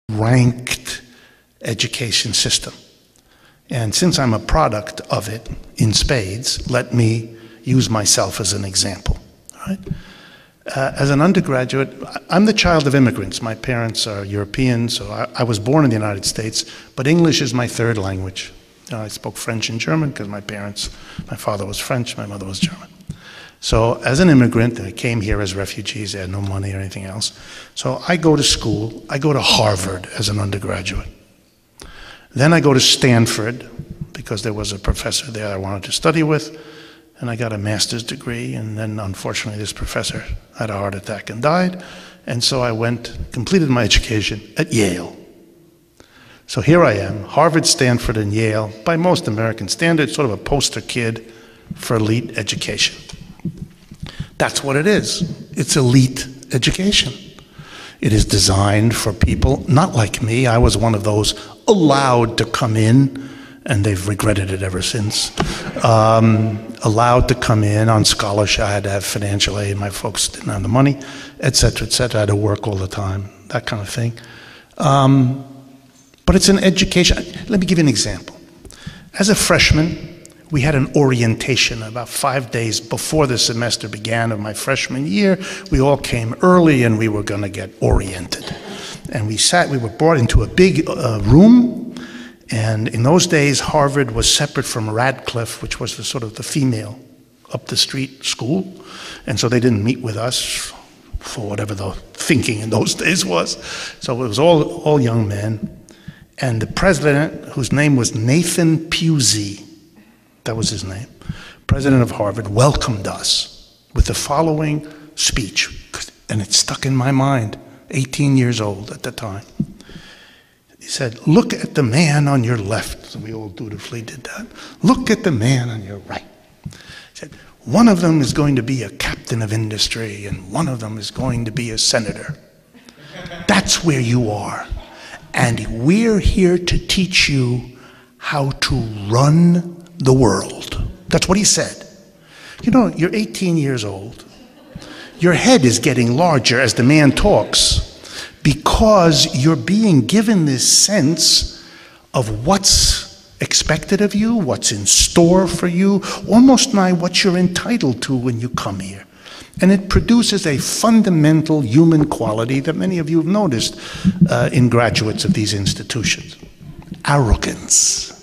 ranked education system. And since I'm a product of it in spades, let me use myself as an example. Right? As an undergraduate, I'm the child of immigrants. My parents are European, so I was born in the United States, but English is my third language. I spoke French and German because my father was French, my mother was German. So as an immigrant, I came here as refugees, I had no money or anything else. So I go to school, I go to Harvard as an undergraduate. Then I go to Stanford because there was a professor there I wanted to study with, and I got a master's degree, and then unfortunately this professor had a heart attack and died, and so I completed my education at Yale. So here I am, Harvard, Stanford, and Yale, by most American standards, sort of a poster kid for elite education. That's what it is. It's elite education. It is designed for people not like me. I was one of those allowed to come in, and they've regretted it ever since. Allowed to come in on scholarship. I had to have financial aid. My folks didn't have the money, et cetera, et cetera. I had to work all the time, that kind of thing. But it's an education. Let me give you an example. As a freshman, we had an orientation about 5 days before the semester began of my freshman year. We all came early and we were going to get oriented. And we were brought into a big room. And in those days, Harvard was separate from Radcliffe, which was the female up the street school. And so they didn't meet with us for whatever the thinking in those days was. So it was all young men. And the president, whose name was Nathan Pusey, that was his name, president of Harvard, welcomed us with the following speech, and it stuck in my mind, 18 years old at the time. He said, "Look at the man on your left." So we all dutifully did that. "Look at the man on your right." He said, "One of them is going to be a captain of industry, and one of them is going to be a senator. That's where you are. And we're here to teach you how to run the world." That's what he said. You know, you're 18 years old. Your head is getting larger as the man talks because you're being given this sense of what's expected of you, what's in store for you, almost nigh what you're entitled to when you come here. And it produces a fundamental human quality that many of you have noticed in graduates of these institutions: arrogance.